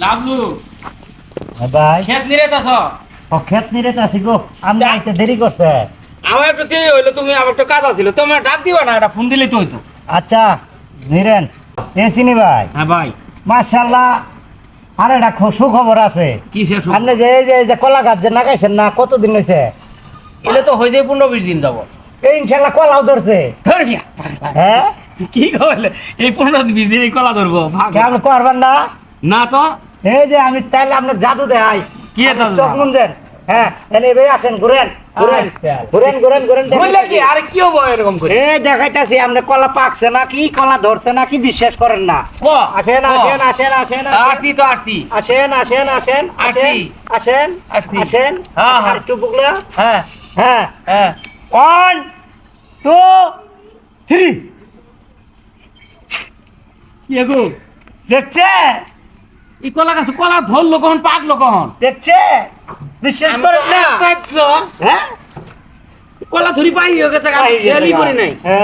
লাভলু ভাই ক্ষেত নিরেতাছ ক্ষেত নিরে আছি গো আমি আইতে দেরি করছে। আমার একটু দেরি হইলো, তুমি আমার একটু কাজ আছিল, তুমি ডাক দিবা না, একটা ফোন দিলেই তো হইতো। আচ্ছা নিরেন চিনি ভাই হ্যাঁ ভাই, মাশাআল্লাহ। আর একটা সুখবর আছে। কি শেষ? আপনি যে এই যে কলা গাছ যে লাগাইছেন না, কতদিন হয়েছে? এটা তো হয়ে যায় 15-20 দিন যাব। এই ইনশাল্লাহ কলাও ধরছে। হ্যাঁ কি কইলে এই 15-20 দিন এই কলা ধরবো? কেমন করবেন না? না তো এই যে আমি তাইলে আপনার জাদু দেখাই। কি জাদু? চোখ মুনছেন? হ্যাঁ এনে ভাই আসেন, ঘুরেন ঘুরেন ঘুরেন ঘুরেন ঘুরেন। বললে কি আরে কি হবো এরকম করে? এই দেখাইতাছি আপনি কলা পাকছে নাকি কলা ধরছে নাকি বিশ্বাস করেন না। ক আসেন আসেন আসেন আসেন আসি তো আসি। আসেন আসেন আসেন আসেন আসেন আসছি। আসেন। হ্যাঁ, হ্যাঁ। একটু বুকলা। হ্যাঁ হ্যাঁ হ্যাঁ 1 2 3 কি গো দেখছে এই কলা গাছ কলা ধরলো কখন, পাকলো কখন? দেখছে বিশ্বাস করেন না। আশ্চর্য। হ্যাঁ কলা ধরি পাই হয়ে গেছে, পাই গেছে খেয়ালই গা। করি নাই। হ্যাঁ।